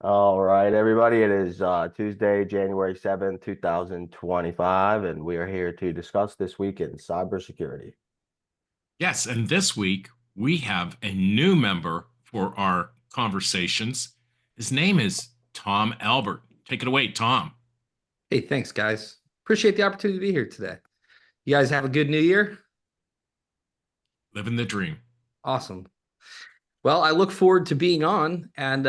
All right, everybody. It is Tuesday, January 7th, 2025, and we are here to discuss this week in cybersecurity. Yes, and this week we have a new member for our conversations. His name is Tom Albert. Take it away, Tom. Hey, thanks, guys. Appreciate the opportunity to be here today. You guys have a good new year? Living the dream. Awesome. Well, I look forward to being on and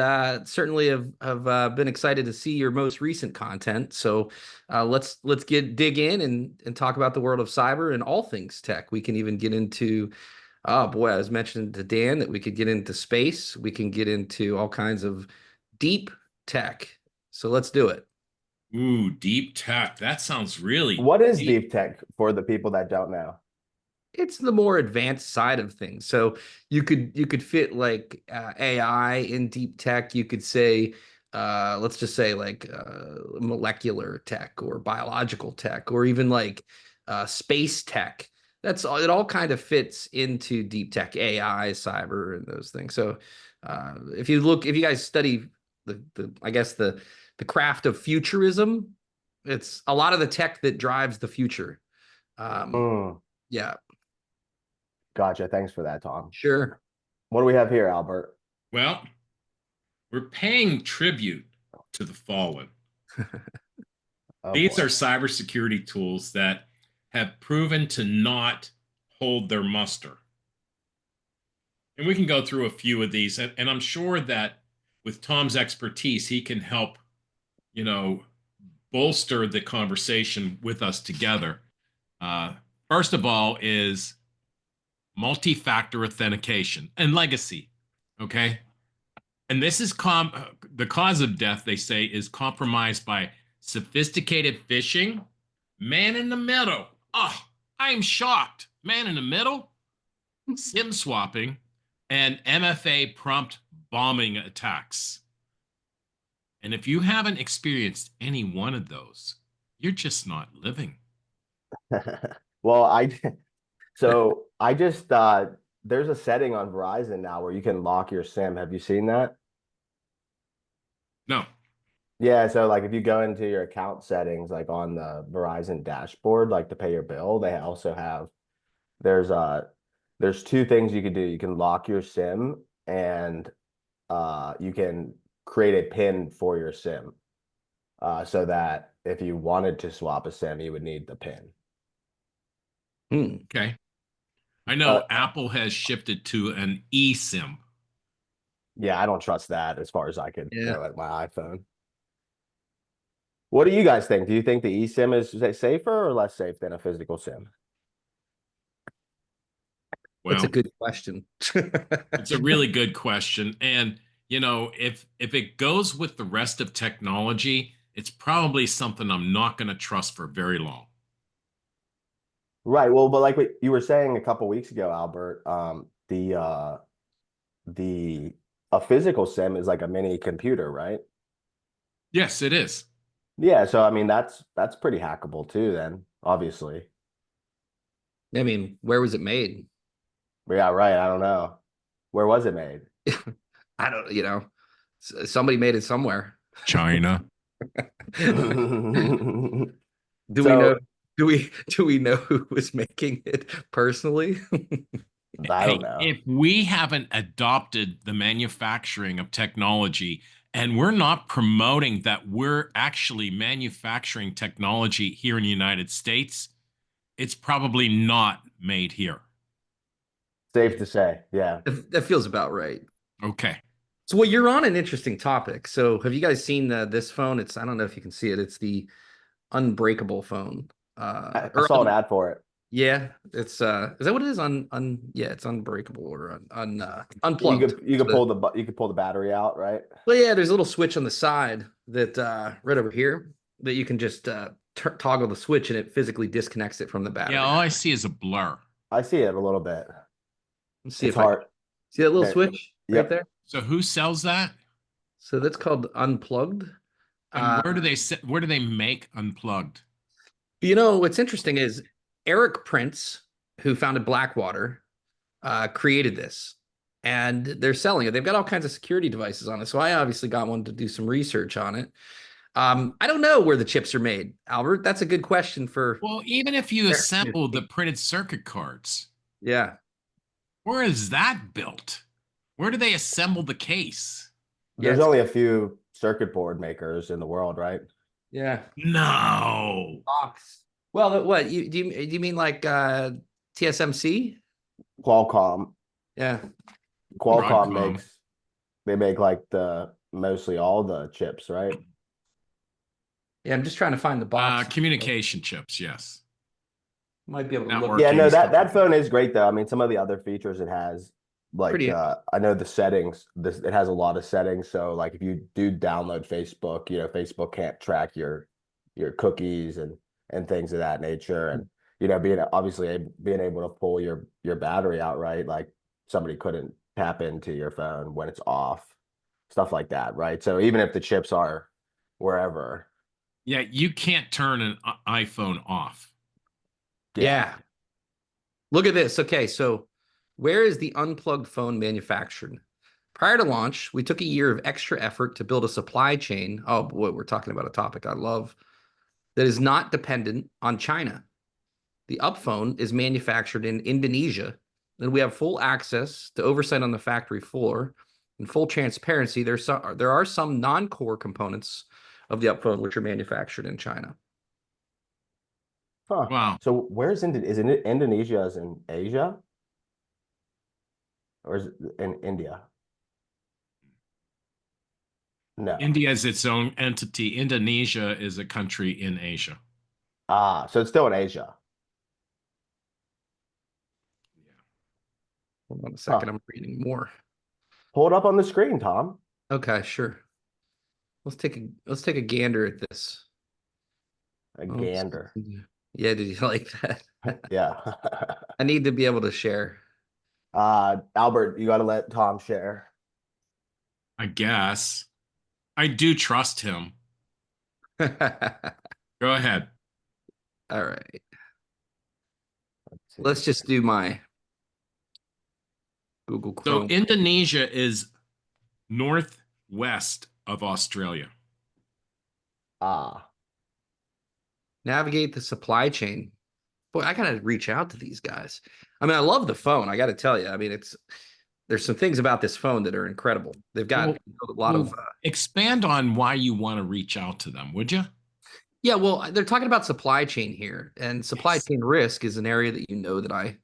certainly have been excited to see your most recent content. So let's dig in and talk about the world of cyber and all things tech. We can even get into, oh boy, I was mentioning to Dan that we could get into space. We can get into all kinds of deep tech. So let's do it. Ooh, deep tech. That sounds really What is deep. deep tech for the people that don't know? It's the more advanced side of things. So you could fit like AI in deep tech. You could say, let's just say like molecular tech or biological tech or even like space tech. That's all. It all kind of fits into deep tech, AI, cyber, and those things. So if you guys study I guess the craft of futurism, it's a lot of the tech that drives the future. Um, Mm, yeah. gotcha. Thanks for that, Tom. Sure. What do we have here, Albert? Well, we're paying tribute to the fallen. Oh These boy. are cybersecurity tools that have proven to not hold their muster. And we can go through a few of these, and I'm sure that with Tom's expertise, he can help, you know, bolster the conversation with us together. Uh, First of all, is multi-factor authentication and legacy. Okay, and this is the cause of death. They say is compromised by sophisticated phishing, man in the middle. Oh, I am shocked. Man in the middle, SIM swapping, and MFA prompt bombing attacks. And if you haven't experienced any one of those, you're just not living. Well, I just there's a setting on Verizon now where you can lock your SIM. Have you seen that? No. Yeah, so like if you go into your account settings, like on the Verizon dashboard, like to pay your bill, they also have there's there's two things you can do. You can lock your SIM and you can create a PIN for your SIM. So that if you wanted to swap a SIM, you would need the PIN. Hmm. Okay. I know But Apple has shifted to an eSIM. yeah, I don't trust that as far as I could Yeah. go at my iPhone. What do you guys think? Do you think the eSIM is safer or less safe than a physical SIM? That's a Well, good question. it's a really good question. And, if it goes with the rest of technology, it's probably something I'm not going to trust for very long. Right. Well, but like what you were saying a couple weeks ago, Albert, the a physical SIM is like a mini computer, right? Yes, it is. Yeah, so I mean that's pretty hackable too then, obviously. I mean, where was it made? Yeah, right. I don't know. Where was it made? I don't, somebody made it somewhere. China. Do we know So do we know who was making it personally? I don't Hey, know. if we haven't adopted the manufacturing of technology and we're not promoting that we're actually manufacturing technology here in the United States, it's probably not made here. Safe to say. Yeah. That feels about right. Okay. So, well, you're on an interesting topic. So, have you guys seen this phone? I don't know if you can see it. It's the unbreakable phone. I saw an ad for it. Yeah, it's is that what it is? Yeah, it's unbreakable or You unplugged. could you could pull you could pull the battery out, right? Well, yeah, there's a little switch on the side that right over here that you can just toggle the switch and it physically disconnects it from the Yeah, battery. all I see is a blur. I see it a little bit. Let's see It's if I can hard. see that little There. switch right Yep. there. So who sells that? So that's called unplugged. And Uh, where do they make unplugged? what's interesting is Eric Prince, who founded Blackwater, created this. and they're selling it. They've got all kinds of security devices on it. So I obviously got one to do some research on it. I don't know where the chips are made, Albert. That's a good question for. Well, even if you assemble the printed circuit cards, Yeah. where is that built? Where do they assemble the case? There's Yes. only a few circuit board makers in the world, right? Yeah. No. Box. Well, what do you mean like TSMC? Qualcomm. Yeah. Qualcomm Broadcom. makes they make like the mostly all the chips, right? Yeah, I'm just trying to find the box. Communication chips, yes. Might be able to look Yeah, Networking no, stuff that like that. phone is great though. I mean, some of the other features it has, like pretty. I know the settings, it has a lot of settings. So like if you do download Facebook, Facebook can't track your cookies and things of that nature. And being obviously being able to pull your battery out, right? Like somebody couldn't tap into your phone when it's off, stuff like that, right? So even if the chips are wherever, Yeah, you can't turn an iPhone off. yeah. Yeah. Look at this. Okay, so where is the unplugged phone manufactured? Prior to launch, we took a year of extra effort to build a supply chain. Oh boy, we're talking about a topic I love that is not dependent on China. The Upphone is manufactured in Indonesia, and we have full access to oversight on the factory floor and full transparency. There are some non-core components of the Upphone which are manufactured in China. Huh. Wow. So where's is it Indonesia as in Asia or is it in India? No. India is its own entity. Indonesia is a country in Asia. Ah, so it's still in Asia. Hold on a second, Huh. I'm reading more. Pull it up on the screen, Tom. Okay, sure. Let's take a gander at this. A Oh, gander. yeah, did you like that? Yeah. I need to be able to share. Albert, you got to let Tom share. I guess. I do trust him. All Go ahead. right. Let's see Let's just here. do my Google So Chrome. Indonesia is northwest of Australia. Ah, Navigate the supply chain. Boy, I gotta reach out to these guys. I mean, I love the phone. I gotta tell you. I mean, there's some things about this phone that are incredible. They've got Well, a lot of expand on why you want to reach out to them, would you? yeah. Well, they're talking about supply chain here, and supply Yes. chain risk is an area that that I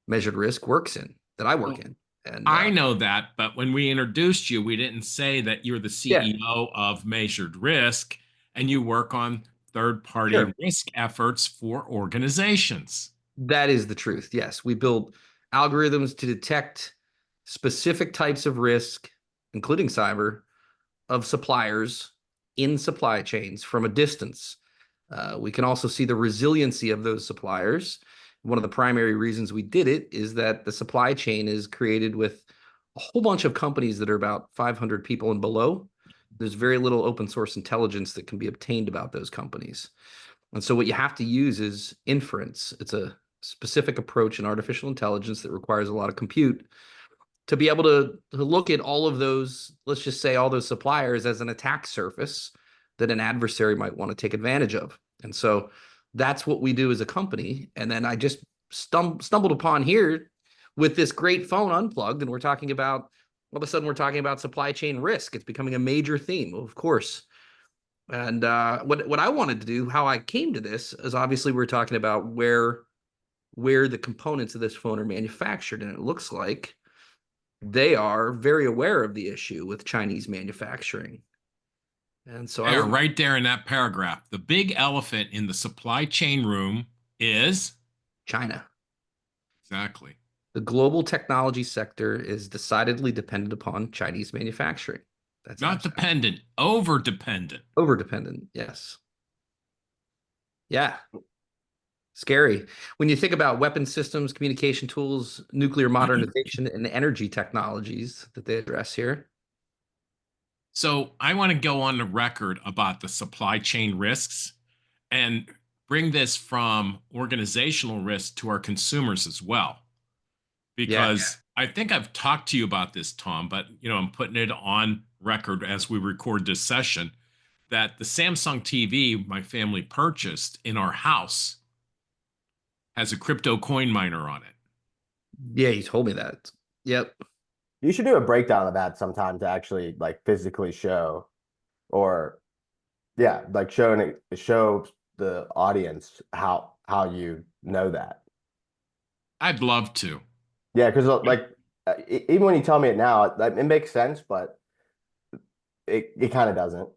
measured risk works in, that I work Well, in, and I know that, but when we introduced you, we didn't say that you're the yeah, CEO of Measured Risk and you work on third-party sure. risk efforts for organizations. That is the truth. Yes, we build algorithms to detect specific types of risk, including cyber, of suppliers in supply chains from a distance. We can also see the resiliency of those suppliers. One of the primary reasons we did it is that the supply chain is created with a whole bunch of companies that are about 500 people and below. There's very little open source intelligence that can be obtained about those companies. And so what you have to use is inference. It's a specific approach in artificial intelligence that requires a lot of compute to be able to look at all of those, let's just say all those suppliers as an attack surface that an adversary might want to take advantage of. And so that's what we do as a company. And then I just stumbled upon here with this great phone unplugged, and we're talking about all of a sudden we're talking about supply chain risk. It's becoming a major theme, of course. And what I wanted to do, how I came to this, is obviously we're talking about where the components of this phone are manufactured, and it looks like they are very aware of the issue with Chinese manufacturing. And so There, right there in that paragraph. The big elephant in the supply chain room is China. exactly. The global technology sector is decidedly dependent upon Chinese manufacturing. That's Not dependent, over dependent. over dependent. Yes. Yeah. Scary. When you think about weapon systems, communication tools, nuclear modernization, and energy technologies that they address here. So I want to go on the record about the supply chain risks and bring this from organizational risk to our consumers as well. Yeah. because I think I've talked to you about this, Tom, but I'm putting it on record as we record this session that the Samsung TV my family purchased in our house has a crypto coin miner on it. Yeah, you told me that. Yep. You should do a breakdown of that sometime to actually like physically show, or yeah, like show the audience how you know that. I'd love to. Yeah, because like even when you tell me it now, it makes sense, but it kind of doesn't.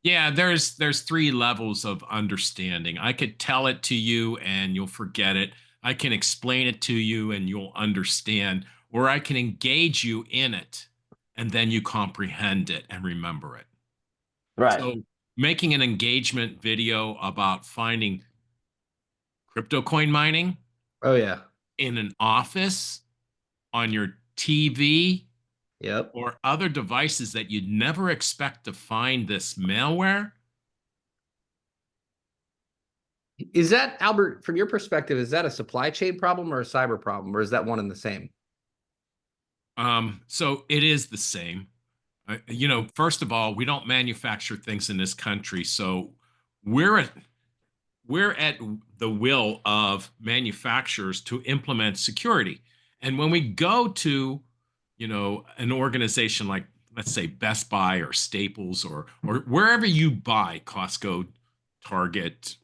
Yeah, there's three levels of understanding. I could tell it to you and you'll forget it. I can explain it to you and you'll understand, or I can engage you in it and then you comprehend it and remember it. Right. So making an engagement video about finding crypto coin mining Oh yeah. in an office, on your TV, Yep. or other devices that you'd never expect to find this malware. Is that, Albert, from your perspective, is that a supply chain problem or a cyber problem, or is that one and the same? So it is the same. First of all, we don't manufacture things in this country, so we're at we're at the will of manufacturers to implement security. And when we go to, an organization like, let's say, Best Buy or Staples or wherever you buy, Costco, Target,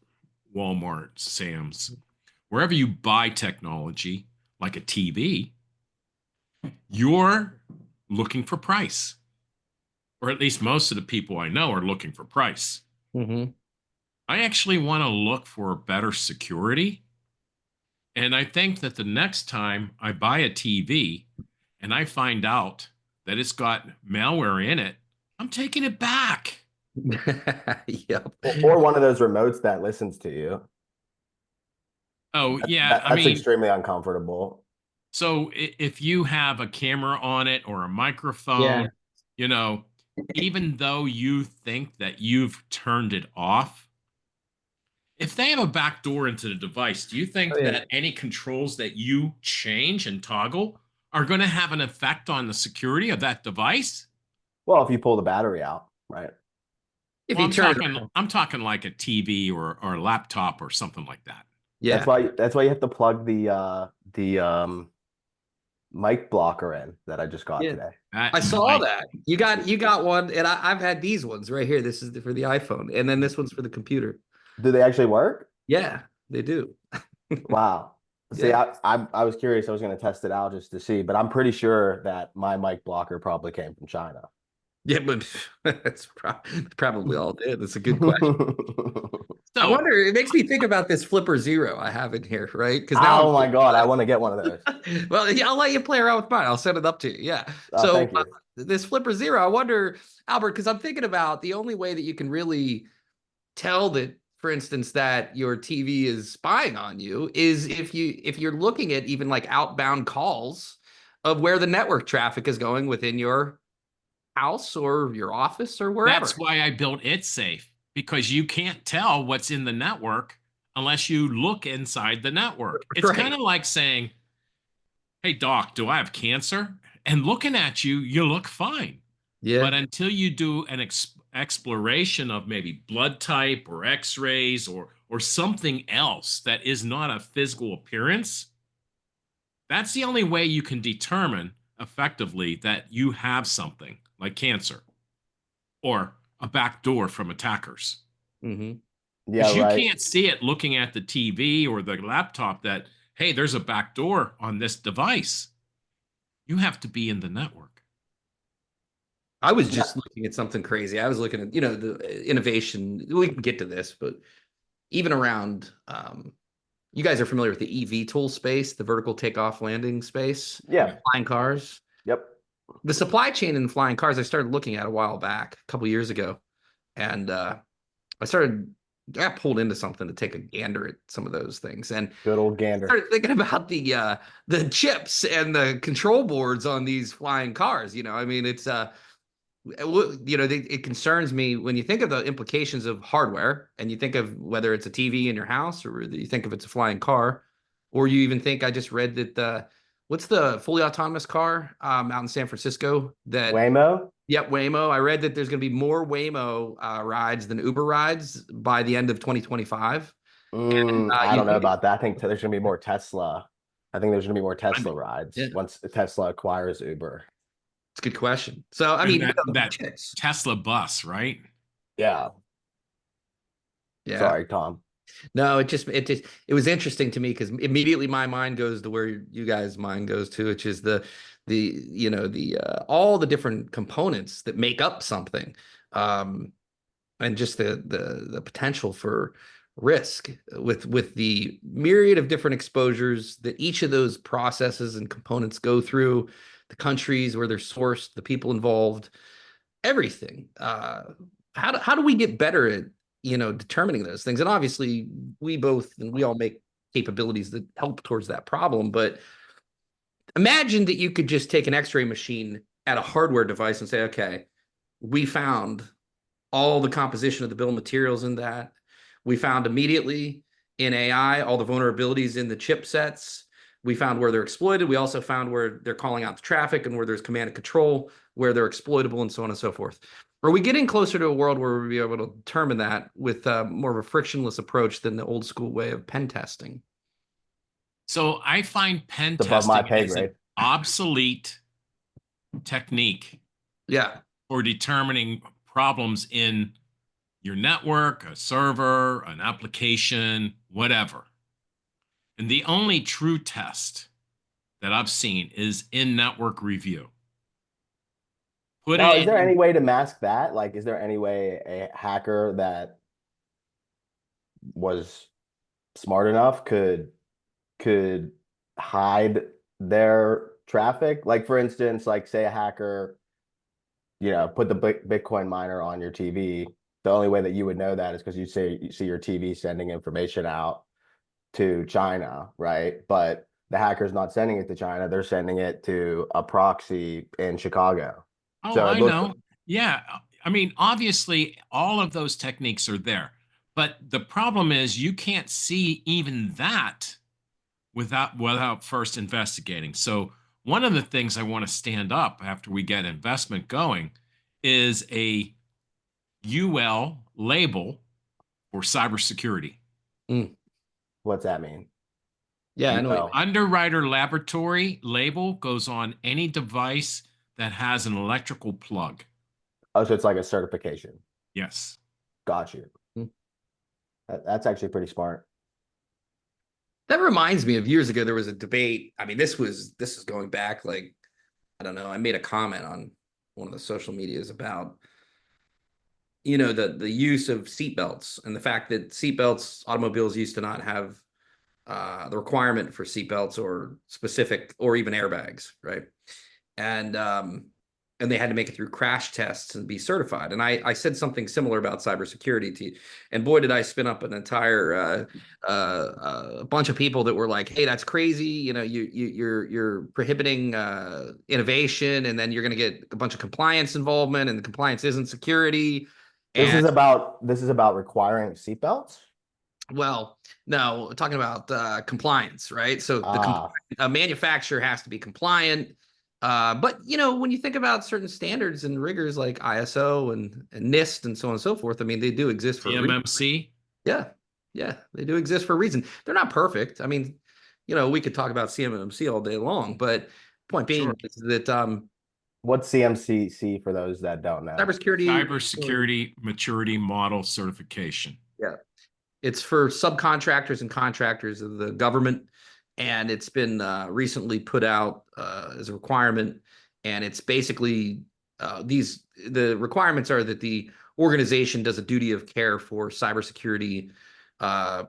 Walmart, Sam's, wherever you buy technology like a TV, you're looking for price. Or at least most of the people I know are looking for price. Mm-hmm. I actually want to look for better security. And I think that the next time I buy a TV and I find out that it's got malware in it, I'm taking it back. Yep. Or one of those remotes that listens to you. Oh, yeah. I That's mean, extremely uncomfortable. so if you have a camera on it or a Yeah. microphone, you know, even though you think that you've turned it off, if they have a back door into the device, do you Oh think yeah. that any controls that you change and toggle are going to have an effect on the security of that device? Well, if you pull the battery out, right? If Well, you I'm turn it talking on. I'm talking like a TV or a laptop or something like that. Yeah. That's why you have to plug the mic blocker in that I just got Yeah. today. That I saw might that. You got one, and I've had these ones right here. This is for the iPhone, and then this one's for the computer. Do they actually work? Yeah, they do. Wow. See, Yeah. I was curious. I was going to test it out just to see, but I'm pretty sure that my mic blocker probably came from China. Yeah, but probably all it is. That's a good question. I so wonder, it makes me think about this Flipper Zero I have in here, right? Because now Oh my God, I want to get one of those. well, yeah, I'll let you play around with mine. I'll set it up to you. Yeah. So Thank you. this Flipper Zero, I wonder, Albert, because I'm thinking about the only way that you can really tell that, for instance, that your TV is spying on you is if you're looking at even like outbound calls of where the network traffic is going within your house or your office or wherever. that's why I built it safe, because you can't tell what's in the network unless you look inside the network. It's Right. kind of like saying, "Hey doc, do I have cancer?" And looking at you, you look fine. Yeah. But until you do an exploration of maybe blood type or x-rays or something else that is not a physical appearance, that's the only way you can determine effectively that you have something like cancer or a back door from attackers. Mm-hmm. Yeah, Because you right. can't see it looking at the TV or the laptop that, hey, there's a back door on this device. You have to be in the network. I was Yeah. just looking at something crazy. I was looking at, the innovation. We can get to this, but even around, you guys are familiar with the EV tool space, the vertical takeoff landing space, Yeah. flying cars. Yep. The supply chain in flying cars, I started looking at a while back, a couple years ago, and I got pulled into something to take a gander at some of those things, and Good old gander. started thinking about the chips and the control boards on these flying cars. I mean, it's it concerns me when you think of the implications of hardware and you think of whether it's a TV in your house or you think of it's a flying car Or you even think, I just read that what's the fully autonomous car out in San Francisco that, Waymo? yep, Waymo. I read that there's going to be more Waymo rides than Uber rides by the end of 2025. And I you don't know think, about that. I think there's going to be more Tesla. I think there's going to be more I Tesla mean, yeah, rides once Tesla acquires Uber. it's a good question. So, I And mean, that chips. Tesla bus, right? Yeah. Yeah. Sorry, Tom. No, it was interesting to me because immediately my mind goes to where you guys' mind goes to, which is the all the different components that make up something, and just the potential for risk with the myriad of different exposures that each of those processes and components go through, the countries where they're sourced, the people involved, everything. How do we get better at determining those things? And obviously, we all make capabilities that help towards that problem. But imagine that you could just take an X-ray machine at a hardware device and say, okay, we found all the composition of the bill of materials in that. We found immediately in AI all the vulnerabilities in the chipsets. We found where they're exploited. We also found where they're calling out the traffic and where there's command and control, where they're exploitable, and so on and so forth. Are we getting closer to a world where we'll be able to determine that with more of a frictionless approach than the old school way of pen testing? So I find pen It's above my testing pay as an grade. obsolete technique Yeah. for determining problems in your network, a server, an application, whatever. And the only true test that I've seen is in-network review. Put Now, it is there in. any way to mask that? Like, is there any way a hacker that was smart enough could hide their traffic? Like, for instance, like say a hacker, put the Bitcoin miner on your TV. The only way that you would know that is because you see your TV sending information out to China, right? But the hacker's not sending it to China; they're sending it to a proxy in Chicago. Oh, So it I looks know. Yeah. I mean, obviously, all of those techniques are there. But the problem is you can't see even that without first investigating. So one of the things I want to stand up after we get investment going is a UL label for cybersecurity. Mm. what's that mean? Yeah, I know what you The UL. underwriter laboratory label goes on any device that has an electrical plug. Oh, so it's like a certification. Yes. Got you. mean. That's actually pretty smart. That reminds me of years ago, there was a debate. I mean, this is going back like, I don't know. I made a comment on one of the social medias about the use of seatbelts and the fact that seatbelts, automobiles used to not have the requirement for seatbelts or specific or even airbags, right? And and they had to make it through crash tests and be certified. And I said something similar about cybersecurity, and boy, did I spin up an entire bunch of people that were like, "Hey, that's crazy! You're prohibiting innovation, and then you're going to get a bunch of compliance involvement, and the compliance isn't security." And This is about requiring seatbelts. well, no, talking about compliance, right? So Ah, a manufacturer has to be compliant. But when you think about certain standards and rigors like ISO and NIST and so on and so forth, I mean, they do exist for a reason. CMMC. Yeah, yeah, they do exist for a reason. They're not perfect. I mean, we could talk about CMMC all day long, but point being Sure. is that what's CMCC for those that don't know? cybersecurity, Cybersecurity Maturity Model Certification. yeah, it's for subcontractors and contractors of the government, and it's been recently put out as a requirement. And it's basically the requirements are that the organization does a duty of care for cybersecurity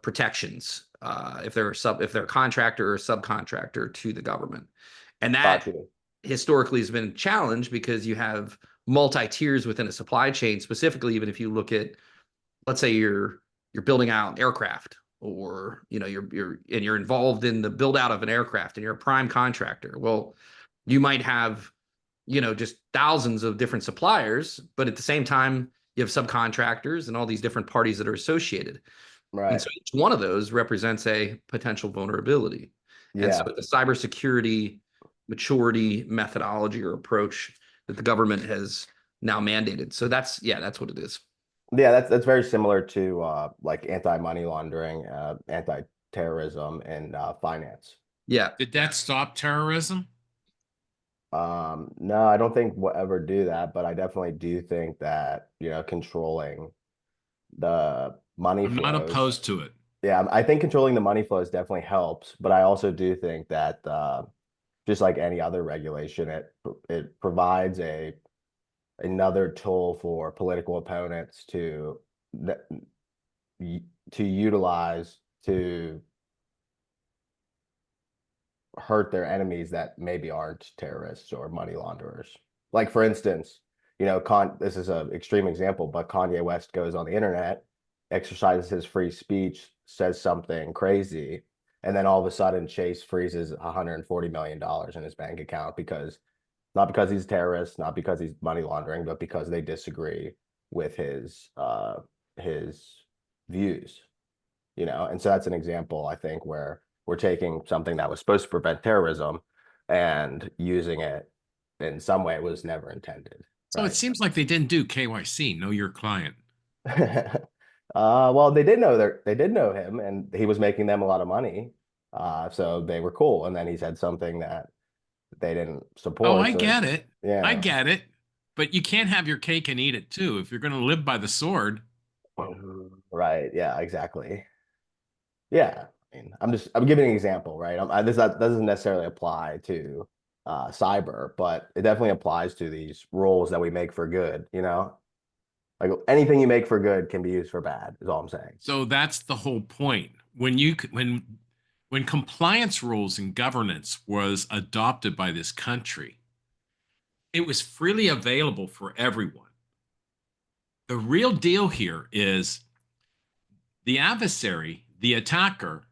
protections if they're a contractor or a subcontractor to the government, and that Got you. historically has been a challenge because you have multi tiers within a supply chain. Specifically, even if you look at, let's say you're building out aircraft, or you're involved in the build out of an aircraft and you're a prime contractor. Well, you might have just thousands of different suppliers, but at the same time you have subcontractors and all these different parties that are associated, and Right. so each one of those represents a potential vulnerability. And so Yeah. the cybersecurity maturity methodology or approach that the government has now mandated. So that's what it is. Yeah, that's very similar to like anti-money laundering, anti-terrorism, and finance. Yeah. Did that stop terrorism? No, I don't think we'll ever do that, but I definitely do think that, controlling the money I'm not flows. opposed to it. Yeah, I think controlling the money flows definitely helps, but I also do think that just like any other regulation, it provides another tool for political opponents to utilize to hurt their enemies that maybe aren't terrorists or money launderers. Like for instance, this is an extreme example, but Kanye West goes on the internet, exercises his free speech, says something crazy, and then all of a sudden Chase freezes $140 million in his bank account because not because he's a terrorist, not because he's money laundering, but because they disagree with his views, and so that's an example, I think, where we're taking something that was supposed to prevent terrorism and using it in some way it was never intended, So it right? seems like they didn't do KYC, know your client. Well, they did know him, and he was making them a lot of money, so they were cool. And then he said something that they didn't Oh, support, I so get it. I yeah. get it. But you can't have your cake and eat it too. If you're going to live by the sword, Right, yeah, exactly. Yeah, I mean, I'm giving an example, right? This that doesn't necessarily apply to cyber, but it definitely applies to these rules that we make for good, Like anything you make for good can be used for bad, is all I'm saying. so that's the whole point. When compliance rules and governance was adopted by this country, it was freely available for everyone. The real deal here is the adversary, the attacker,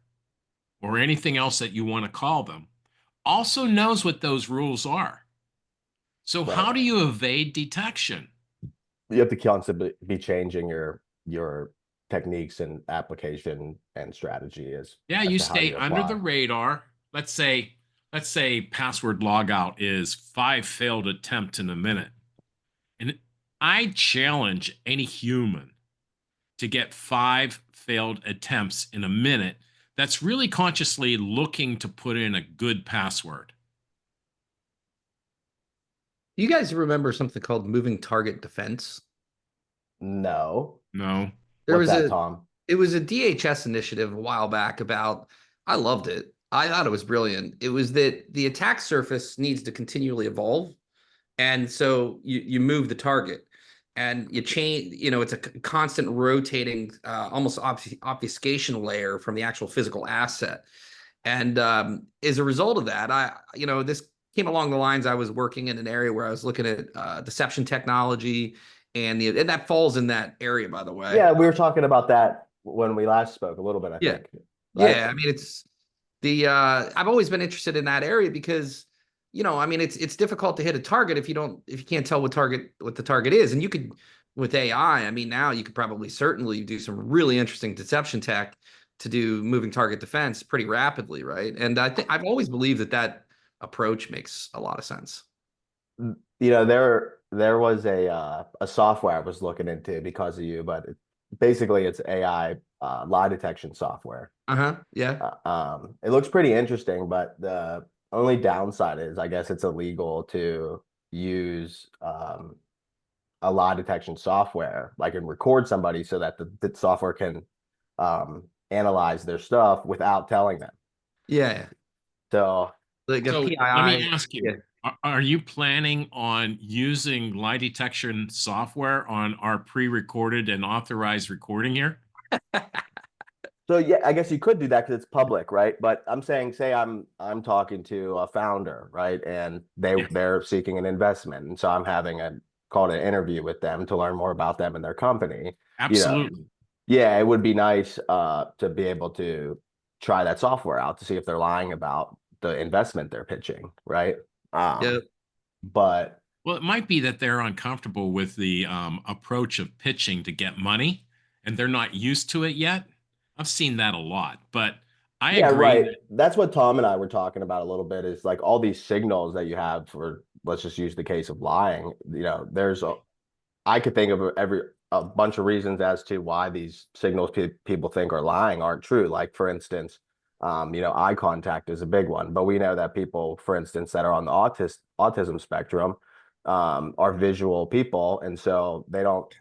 or anything else that you want to call them, also knows what those rules are. So Right. how do you evade detection? You have to constantly be changing your techniques and application and strategy Yeah, as you to how stay you under the apply. radar. Let's say password logout is 5 failed attempts in a minute. And I challenge any human to get 5 failed attempts in a minute that's really consciously looking to put in a good password. You guys remember something called moving target defense? No. No. There What's was that, a Tom? it was a DHS initiative a while back about I loved it. I thought it was brilliant. It was that the attack surface needs to continually evolve. And so you move the target and you change, it's a constant rotating, almost obfuscation layer from the actual physical asset. And as a result of that, this came along the lines. I was working in an area where I was looking at deception technology, and that falls in that area, by the way. Yeah, we were talking about that when we last spoke a little bit, I Yeah, think. Right? yeah. I mean, it's the I've always been interested in that area because I mean, it's difficult to hit a target if you can't tell what the target is, and you could with AI. I mean, now you could probably certainly do some really interesting deception tech to do moving target defense pretty rapidly, right? And I think I've always believed that approach makes a lot of sense. There was a software I was looking into because of you, but basically it's AI lie detection software. Uh-huh. Yeah. It looks pretty interesting, but the only downside is I guess it's illegal to use a lie detection software, like and record somebody so that the software can analyze their stuff without telling them. Yeah. So Like a So let me PII. ask Yeah. you, are you planning on using lie detection software on our pre-recorded and authorized recording here? So yeah, I guess you could do that because it's public, right? But I'm saying, say I'm talking to a founder, right? And Yeah, they're seeking an investment. And so I'm having a called an interview with them to learn more about them and their company. You know, absolutely. yeah, it would be nice to be able to try that software out to see if they're lying about the investment they're pitching, right? Yeah. But Well, it might be that they're uncomfortable with the approach of pitching to get money and they're not used to it yet. I've seen that a lot, but I Yeah, agree right. that That's what Tom and I were talking about a little bit is like all these signals that you have for, let's just use the case of lying. I could think of a bunch of reasons as to why these signals people think are lying aren't true. Like for instance, eye contact is a big one, but we know that people, for instance, that are on the autism spectrum, are visual people, and so they don't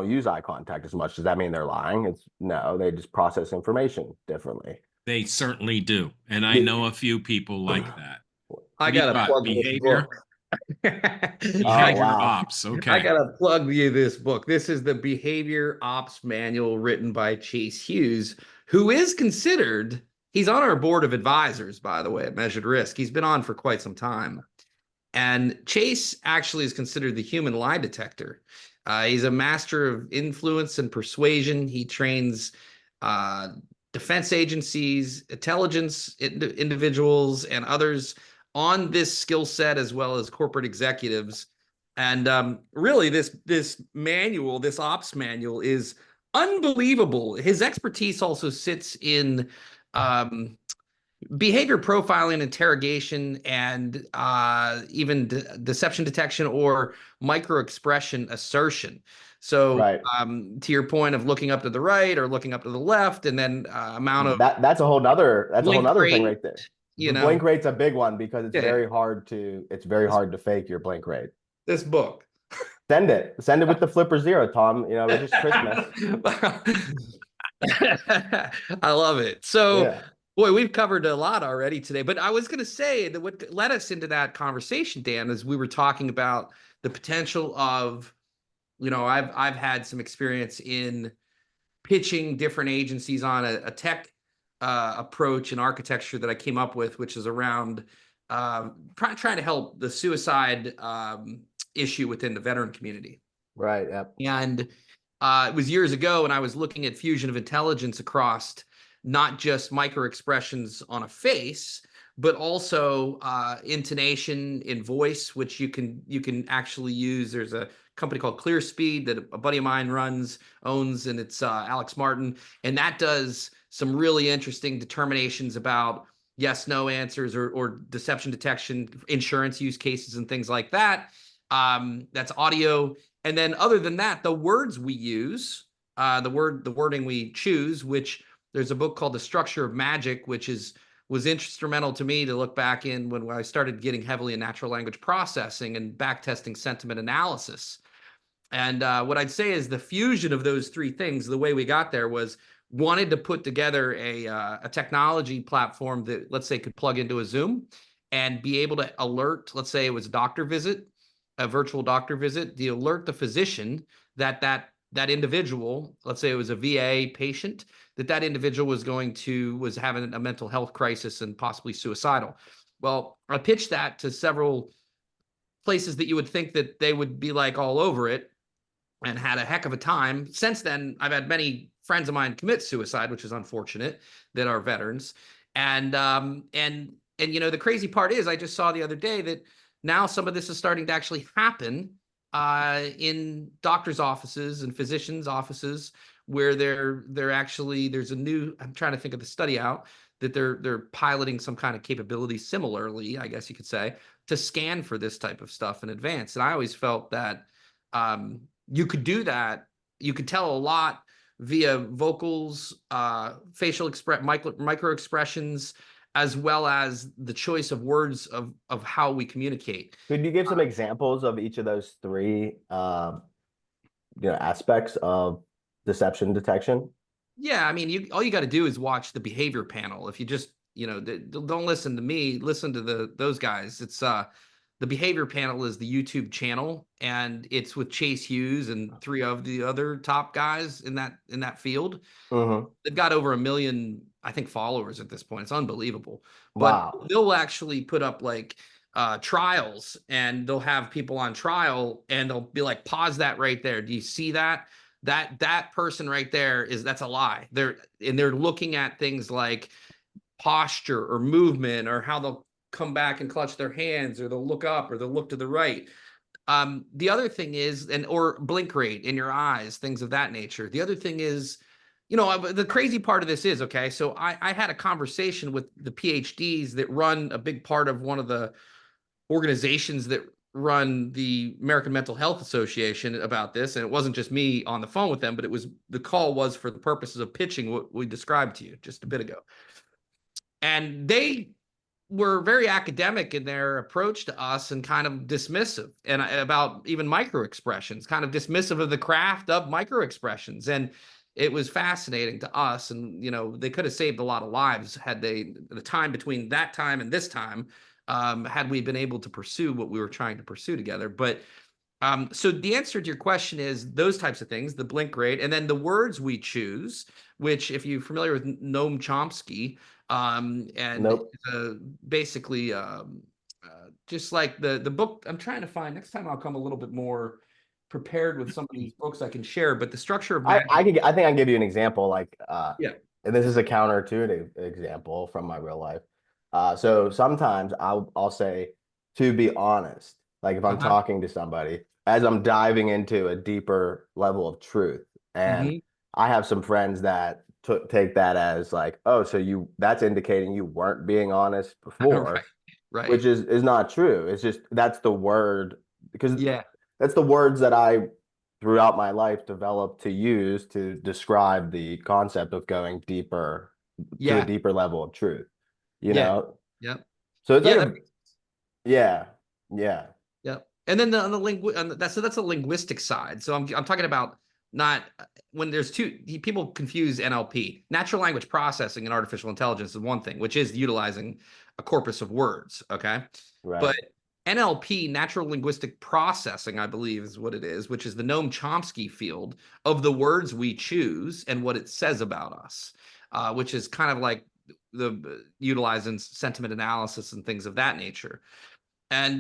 use eye contact as much. Does that mean they're lying? It's no, they just process information differently. they certainly do. And I The- know a few people like that. I What do you gotta got? plug this book. Behavior? Oh Behavior wow. ops. I Okay. gotta plug you this book. This is the Behavior Ops Manual written by Chase Hughes, who is considered, he's on our board of advisors, by the way, at Measured Risk. He's been on for quite some time. And Chase actually is considered the human lie detector. He's a master of influence and persuasion. He trains uh, defense agencies, intelligence individuals, and others on this skill set, as well as corporate executives. And really, this manual, this ops manual, is unbelievable. His expertise also sits in behavior profiling, interrogation, and even deception detection or micro expression assertion. So, Right. to your point of looking up to the right or looking up to the left, and then amount of That's a whole blink nother thing rate, right there. you The blink know, rate's a big one because yeah, it's very this, hard to fake your blink rate. this book. Send it. Send it with the flipper zero, Tom. It is Christmas. I love it. So, Yeah. boy, we've covered a lot already today. But I was going to say that what led us into that conversation, Dan, is we were talking about the potential of, I've had some experience in pitching different agencies on a tech approach and architecture that I came up with, which is around trying to help the suicide issue within the veteran community. Right. Yep. And it was years ago, and I was looking at fusion of intelligence across not just micro expressions on a face, but also intonation in voice, which you can actually use. There's a company called ClearSpeed that a buddy of mine owns, and it's Alex Martin, and that does some really interesting determinations about yes, no answers or deception detection, insurance use cases, and things like that. That's audio. And then other than that, the words we use, the wording we choose, which there's a book called The Structure of Magic, which was instrumental to me to look back in when I started getting heavily in natural language processing and backtesting sentiment analysis. And what I'd say is the fusion of those three things, the way we got there was wanted to put together a technology platform that, let's say, could plug into a Zoom and be able to alert, let's say it was a virtual doctor visit, to alert the physician that individual, let's say it was a VA patient, that individual was having a mental health crisis and possibly suicidal. Well, I pitched that to several places that you would think that they would be like all over it, and had a heck of a time. Since then, I've had many friends of mine commit suicide, which is unfortunate, that are veterans. And the crazy part is, I just saw the other day that now some of this is starting to actually happen in doctors' offices and physicians' offices, where they're actually, there's a new, I'm trying to think of the study out, that they're piloting some kind of capability similarly, I guess you could say, to scan for this type of stuff in advance. And I always felt that you could do that. You could tell a lot via vocals, facial micro expressions, as well as the choice of words of how we communicate. Could you give some examples of each of those three aspects of deception detection? Yeah, I mean, all you got to do is watch the behavior panel. If you just, don't listen to me, listen to those guys. It's the behavior panel is the YouTube channel, and it's with Chase Hughes and three of the other top guys in that field. Mm-hmm. They've got over 1 million, I think, followers at this point. It's unbelievable. But Wow. they'll actually put up like trials, and they'll have people on trial, and they'll be like, pause that right there. Do you see that? That person right there that's a lie. They're looking at things like posture or movement, or how they'll come back and clutch their hands, or they'll look up, or they'll look to the right. The other thing is, or blink rate in your eyes, things of that nature. The other thing is, the crazy part of this is, okay, so I had a conversation with the PhDs that run a big part of one of the organizations that run the American Mental Health Association about this. And it wasn't just me on the phone with them, but the call was for the purposes of pitching what we described to you just a bit ago. And they were very academic in their approach to us and kind of dismissive and about even micro expressions, kind of dismissive of the craft of micro expressions. And it was fascinating to us. And, they could have saved a lot of lives had the time between that time and this time, had we been able to pursue what we were trying to pursue together. But so the answer to your question is those types of things, the blink rate, and then the words we choose, which if you're familiar with Noam Chomsky, and Nope. basically just like the book I'm trying to find, next time I'll come a little bit more prepared with some of these books I can share, but the structure of magic. I think I can give you an example, like Yeah. and this is a counter to an example from my real life. So sometimes I'll say, to be honest, like if I'm talking to somebody, as I'm diving into a deeper level of truth. And I have some friends that take that as like, oh, so that's indicating you weren't being honest before, Right. which is not true. It's just that's the word, because Yeah. that's the words that I throughout my life developed to use to describe the concept of going deeper to a Yeah. deeper level of truth, you Yeah. know? Yeah. So it's Yeah. like yeah, yeah. Yeah. And then on that's a linguistic side. So I'm talking about not when there's people confuse NLP, natural language processing, and artificial intelligence is one thing, which is utilizing a corpus of words. Okay. Right. But NLP, natural linguistic processing, I believe is what it is, which is the Noam Chomsky field of the words we choose and what it says about us, which is kind of like the utilizing sentiment analysis and things of that nature. And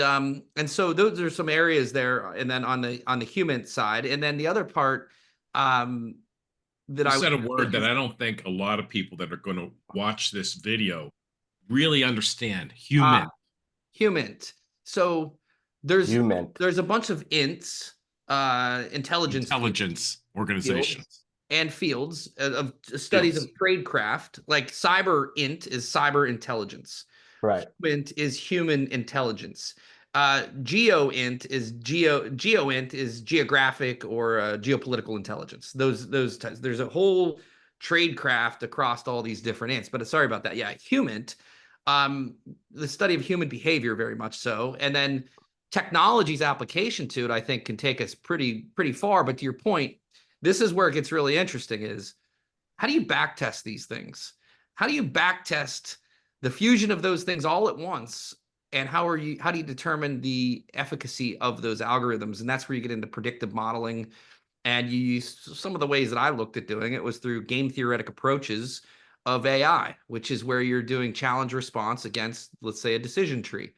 so those are some areas there. And then on the human side, and then the other part that You I said a think word that is I don't think a lot of people that are going to watch this video really understand. Human. human. So there's You meant. there's a bunch of ints, intelligence Organizations. and fields of studies Fields. of tradecraft, like cyber int is cyber intelligence. Right. Human is human intelligence. Geoint is geographic or geopolitical intelligence. Those types. There's a whole tradecraft across all these different ints. But sorry about that. Yeah, human, the study of human behavior, very much so, and then technology's application to it, I think, can take us pretty far. But to your point, this is where it gets really interesting: is how do you backtest these things? How do you backtest the fusion of those things all at once? And how do you determine the efficacy of those algorithms? And that's where you get into predictive modeling. And you use some of the ways that I looked at doing it was through game theoretic approaches of AI, which is where you're doing challenge response against, let's say, a decision tree.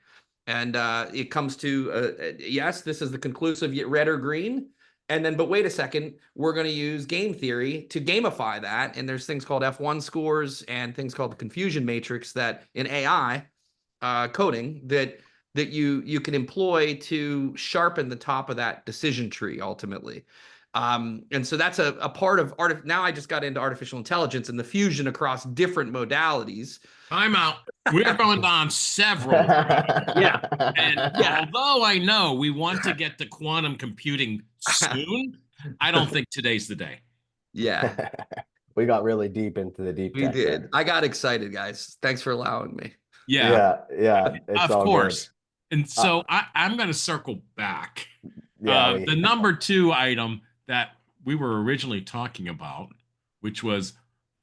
And it comes to, yes, this is the conclusive red or green. And then, but wait a second, we're going to use game theory to gamify that. And there's things called F1 scores and things called the confusion matrix that in AI coding that you can employ to sharpen the top of that decision tree ultimately. And so that's a part of now I just got into artificial intelligence and the fusion across different modalities. Time out. We're going down several. Yeah. And although I know we want to get to quantum computing soon, I don't think today's the day. Yeah. We got really deep into the deep We tech did. there. I got excited, guys. Thanks for allowing me. Yeah. Yeah. It's Of all course. good. And so I'm going to circle back. Yeah. The number 2 item that we were originally talking about, which was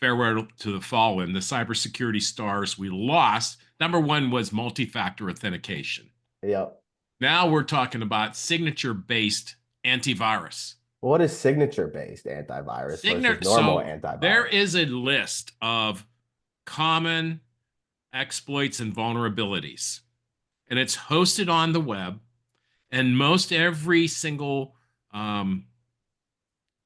Farewell to the Fallen, the cybersecurity stars we lost. Number 1 was multi-factor authentication. Yep. Now we're talking about signature-based antivirus. What is signature-based antivirus versus normal antivirus? There is a list of common exploits and vulnerabilities, and it's hosted on the web. And most every single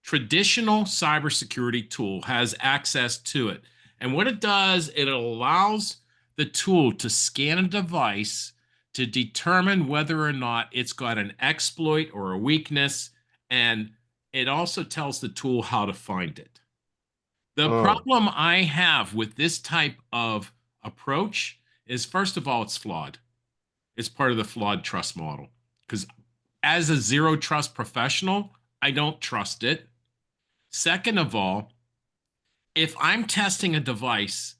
traditional cybersecurity tool has access to it. And what it does, it allows the tool to scan a device to determine whether or not it's got an exploit or a weakness. And it also tells the tool how to find it. The Mm. problem I have with this type of approach is, first of all, it's flawed. It's part of the flawed trust model. Because as a zero trust professional, I don't trust it. Second of all, if I'm testing a device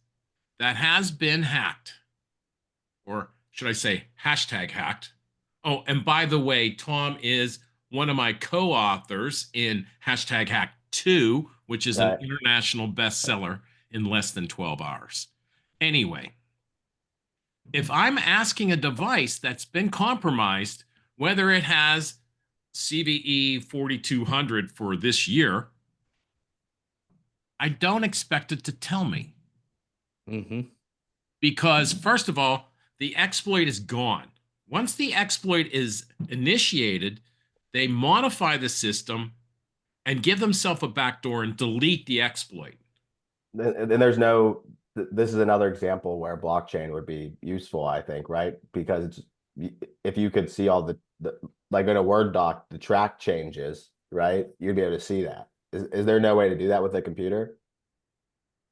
that has been hacked, or should I say hashtag hacked? Oh, and by the way, Tom is one of my co-authors in hashtag hack 2, which is an Right. international bestseller in less than 12 hours. Anyway, if I'm asking a device that's been compromised, whether it has CVE 4200 for this year, I don't expect it to tell me. Mm-hmm. Because, first of all, the exploit is gone. Once the exploit is initiated, they modify the system and give themselves a backdoor and delete the exploit. And there's no, this is another example where blockchain would be useful, I think, right? Because if you could see all the like in a Word doc, the track changes, right? You'd be able to see that. Is there no way to do that with a computer?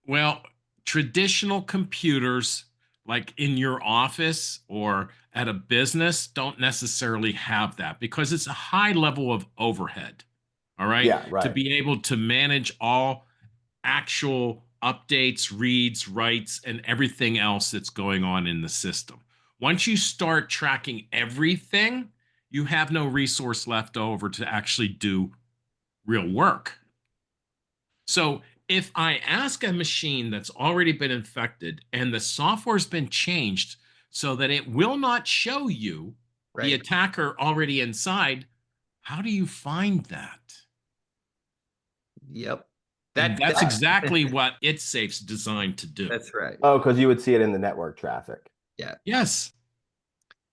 Well, traditional computers, like in your office or at a business, don't necessarily have that because it's a high level of overhead. All right. Yeah, To right. be able to manage all actual updates, reads, writes, and everything else that's going on in the system. Once you start tracking everything, you have no resource left over to actually do real work. So if I ask a machine that's already been infected and the software's been changed so that it will not show you the Right. attacker already inside, how do you find that? Yep. And That that's that exactly what ItSafe's designed to do. that's right. Oh, because you would see it in the network traffic. Yeah. Yes,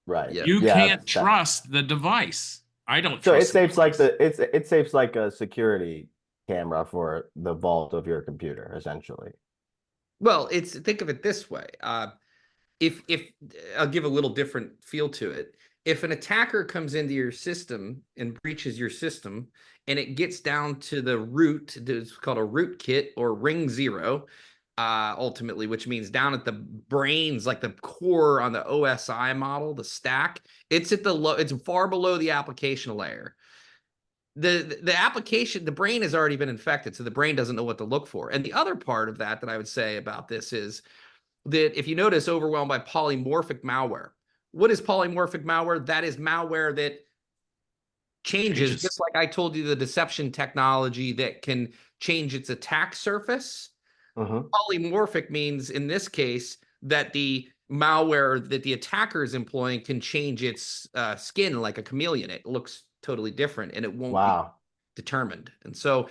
Right. Yep. you Yeah, can't that's that. trust the device. I don't So it trust the saves like device. it saves like a security camera for the vault of your computer, essentially. Well, it's think of it this way. If I'll give a little different feel to it. If an attacker comes into your system and breaches your system, and it gets down to the root, it's called a rootkit or ring zero, ultimately, which means down at the brains, like the core on the OSI model, the stack, it's at the low, it's far below the application layer. The application, the brain has already been infected, so the brain doesn't know what to look for. And the other part of that I would say about this is that if you notice, overwhelmed by polymorphic malware. What is polymorphic malware? That is malware that changes, just Changes. like I told you, the deception technology that can change its attack surface. Hmm. Polymorphic means, in this case, that the malware that the attacker is employing can change its skin like a chameleon. It looks totally different and it won't be Wow. determined. And so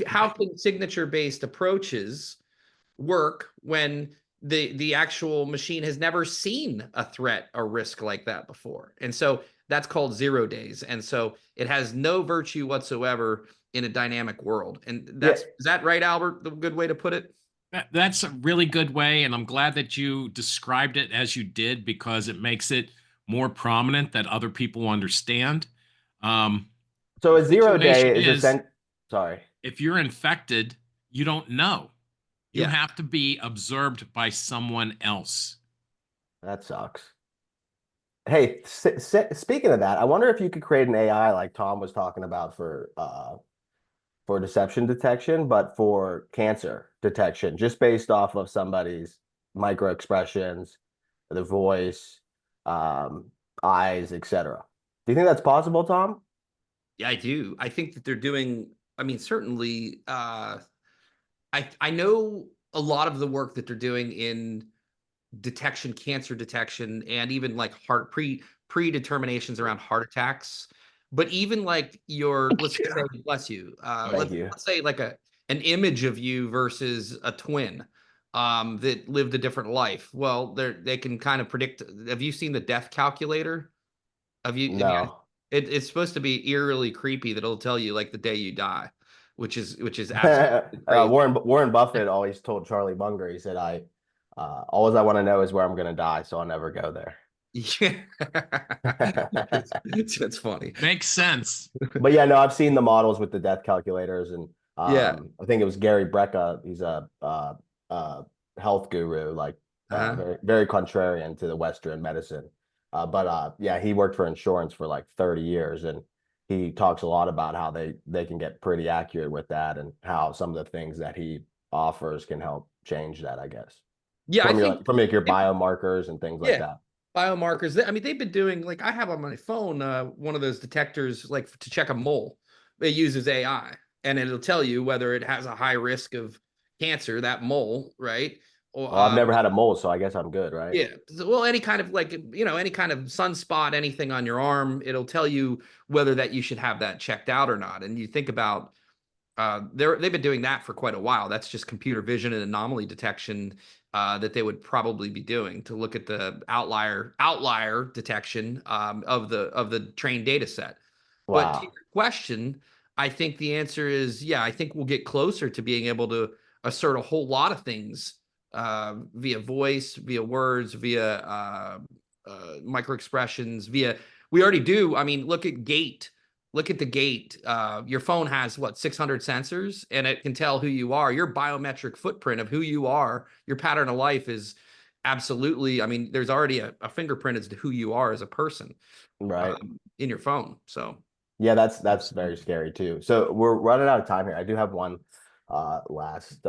how can signature-based approaches work when the actual machine has never seen a threat or risk like that before? And so that's called 0 days. And so it has no virtue whatsoever in a dynamic world. And Yeah. is that right, Albert? The good way to put it? That's a really good way, and I'm glad that you described it as you did because it makes it more prominent that other people understand. Um, So the a zero situation day is is, sorry. if you're infected, you don't know. You Yeah. have to be observed by someone else. That sucks. Hey, speaking of that, I wonder if you could create an AI like Tom was talking about for deception detection, but for cancer detection, just based off of somebody's micro expressions, the voice, um, eyes, etc. Do you think that's possible, Tom? Yeah, I do. I think that they're doing, I mean, certainly, I know a lot of the work that they're doing in detection, cancer detection, and even like heart predeterminations around heart attacks. But even like your, let's just say, bless you, Thank you. let's say like an image of you versus a twin that lived a different life. Well, they can kind of predict. Have you seen the death calculator? Have you No. it's supposed to be eerily creepy that it'll tell you like the day you die, which is absolutely crazy. Warren Buffett always told Charlie Munger, he said, "I always I want to know is where I'm going to die, so I'll never go there." Yeah. That's funny. Makes sense. But yeah, no, I've seen the models with the death calculators, and Yeah. I think it was Gary Brecka. He's a health guru, like Uh-huh. very very contrarian to the Western medicine. But yeah, he worked for insurance for like 30 years, and he talks a lot about how they can get pretty accurate with that, and how some of the things that he offers can help change that, I guess, Yeah, I think from like your it, biomarkers and things like yeah, that. biomarkers. I mean, they've been doing like I have on my phone one of those detectors like to check a mole. It uses AI and it'll tell you whether it has a high risk of cancer, that mole, right? Or Well, I've never had a mole, so I guess I'm good, right? yeah, well, any kind of like any kind of sunspot, anything on your arm, it'll tell you whether that you should have that checked out or not. And you think about they've been doing that for quite a while. That's just computer vision and anomaly detection that they would probably be doing to look at the outlier detection of the trained data set. But to your Wow. question, I think the answer is yeah. I think we'll get closer to being able to assert a whole lot of things via voice, via words, via micro expressions, via we already do. I mean, look at gait. Look at the gate. Your phone has what 600 sensors, and it can tell who you are. Your biometric footprint of who you are, your pattern of life is absolutely. I mean, there's already a fingerprint as to who you are as a person Right. in your phone. So Yeah, that's very scary too. So we're running out of time here. I do have one last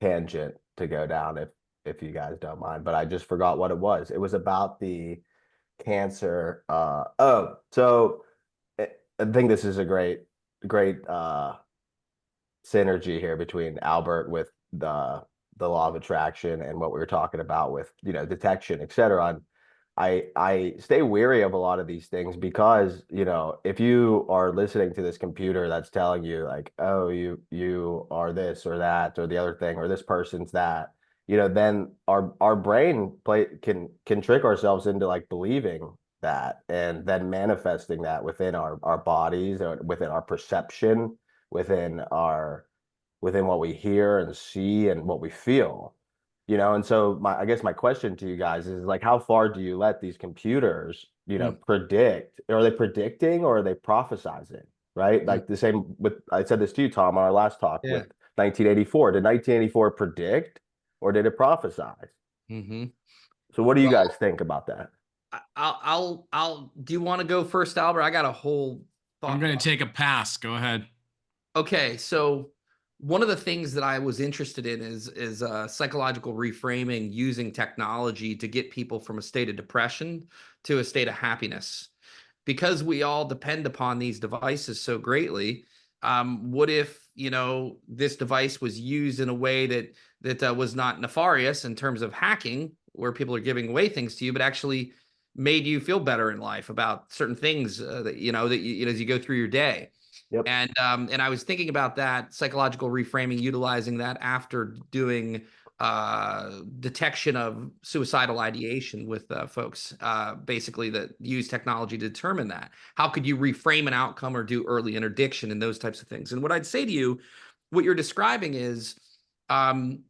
tangent to go down if you guys don't mind, but I just forgot what it was. It was about the cancer. So I think this is a great synergy here between Albert with the law of attraction and what we were talking about with detection, et cetera. And I stay weary of a lot of these things because if you are listening to this computer that's telling you like, oh, you are this or that or the other thing or this person's that, then our brain can trick ourselves into like believing that and then manifesting that within our bodies or within our perception, within what we hear and see and what we feel. And so I guess my question to you guys is like, how far do you let these computers, mm, predict? Are they predicting or are they prophesizing? Right? mm, Like the same with, I said this to you, Tom, on our last talk yeah. with 1984. Did 1984 predict or did it prophesize? Mm-hmm. So what do you Well, guys think about that? I'll. Do you want to go first, Albert? I got a whole I'm thought going to process. take a pass. Go ahead. Okay, so one of the things that I was interested in is psychological reframing using technology to get people from a state of depression to a state of happiness. Because we all depend upon these devices so greatly, what if this device was used in a way that was not nefarious in terms of hacking, where people are giving away things to you, but actually made you feel better in life about certain things that as you go through your day. Yep. And I was thinking about that psychological reframing, utilizing that after doing detection of suicidal ideation with folks, basically that use technology to determine that. How could you reframe an outcome or do early interdiction and those types of things? And what I'd say to you, what you're describing is,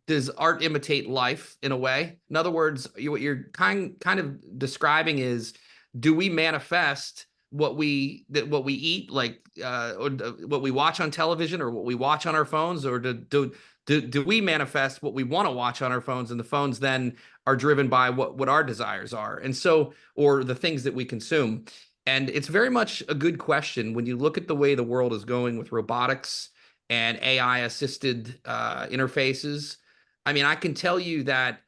does art imitate life in a way? In other words, what you're kind of describing is, do we manifest what we eat, like or what we watch on television or what we watch on our phones, or do we manifest what we want to watch on our phones, and the phones then are driven by what our desires are, and so or the things that we consume. And it's very much a good question when you look at the way the world is going with robotics and AI assisted interfaces. I mean, I can tell you that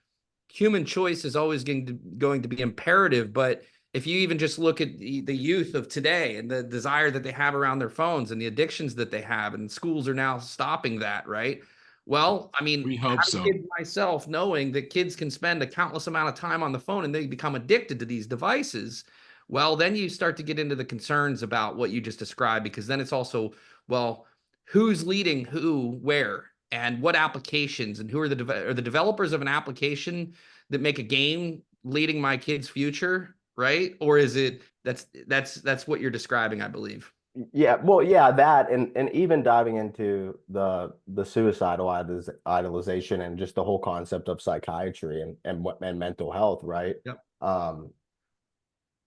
human choice is always going to be imperative, but if you even just look at the youth of today and the desire that they have around their phones and the addictions that they have, and schools are now stopping that, right? Well, I mean, We hope having so. kids myself, knowing that kids can spend a countless amount of time on the phone and they become addicted to these devices, well, then you start to get into the concerns about what you just described, because then it's also, well, who's leading who, where, and what applications, and who are are the developers of an application that make a game leading my kid's future, right? Or is it that's what you're describing, I believe. Yeah, well, yeah, that and even diving into the suicidal idolization and just the whole concept of psychiatry and mental health, right? Yep. Um,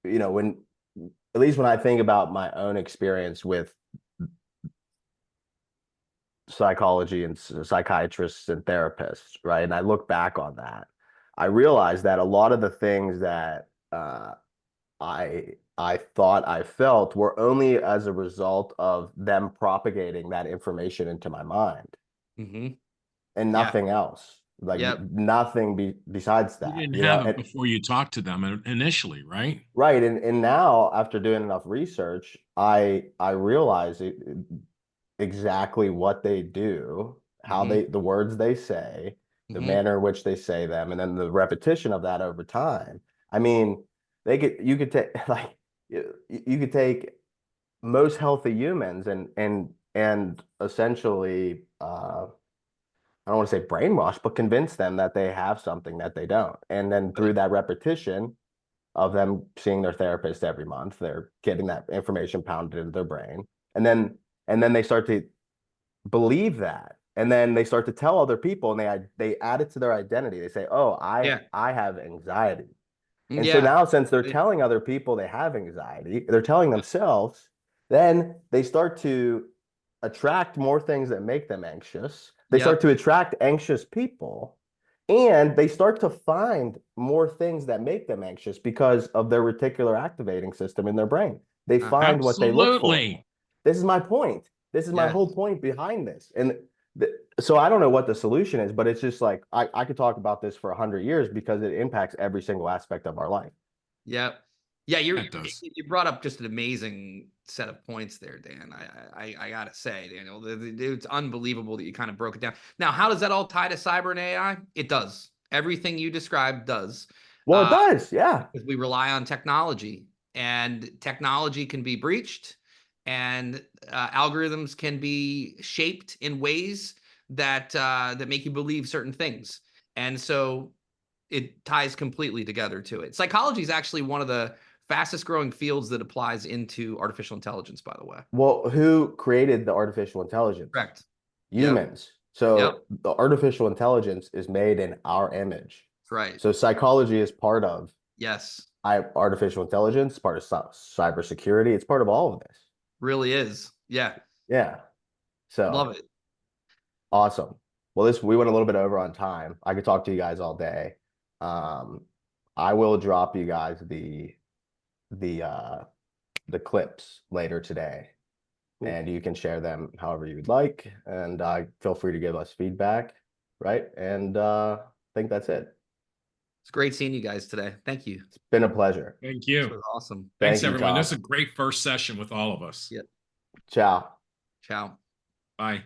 when at least when I think about my own experience with psychology and psychiatrists and therapists, right? And I look back on that, I realized that a lot of the things that I thought I felt were only as a result of them propagating that information into my mind Mm-hmm. and Yeah. nothing else. Like Yep. nothing besides You that, didn't you know? have it before you talked to them initially, right? Right. And now after doing enough research, I realize exactly what they do, how Mm-hmm. the words they say, the Mm-hmm. manner in which they say them, and then the repetition of that over time. I mean, you could take like you could take most healthy humans and essentially I don't want to say brainwash, but convince them that they have something that they don't. And then through that repetition of them seeing their therapist every month, they're getting that information pounded into their brain. And then they start to believe that. And then they start to tell other people and they add it to their identity. They say, "Oh, Yeah. I have anxiety." And so Yeah. now, since they're telling other people they have anxiety, they're telling themselves, then they start to attract more things that make them anxious. They start Yep. to attract anxious people, and they start to find more things that make them anxious because of their reticular activating system in their brain. They Uh-huh. find what they look for. Absolutely. This is my point. This is my Yes. whole point behind this. And so I don't know what the solution is, but it's just like I could talk about this for 100 years because it impacts every single aspect of our life. Yep. Yeah, That does. you brought up just an amazing set of points there, Dan. I gotta say, Daniel, it's unbelievable that you kind of broke it down. Now, how does that all tie to cyber and AI? It does. Everything you described does. Well, it does, yeah. Because we rely on technology, and technology can be breached, and algorithms can be shaped in ways that that make you believe certain things. And so it ties completely together to it. Psychology is actually one of the fastest growing fields that applies into artificial intelligence, by the way. Well, who created the artificial intelligence? Correct. Yep. Humans. Yep. So the artificial intelligence is made in our image. That's right. So psychology is part of Yes. artificial intelligence, part of cybersecurity. It's part of all of this. Really is. Yeah. Yeah. So Love it. awesome. Well, we went a little bit over on time. I could talk to you guys all day. Um, I will drop you guys the uh clips later today, Cool. and you can share them however you would like. And feel free to give us feedback, right? And I think that's it. It's great seeing you guys today. Thank you. It's been a pleasure. Thank This you. was awesome. Thanks, Thank you, everyone. Tom. This is a great first session with all of us. Yeah. Ciao. Ciao. Bye.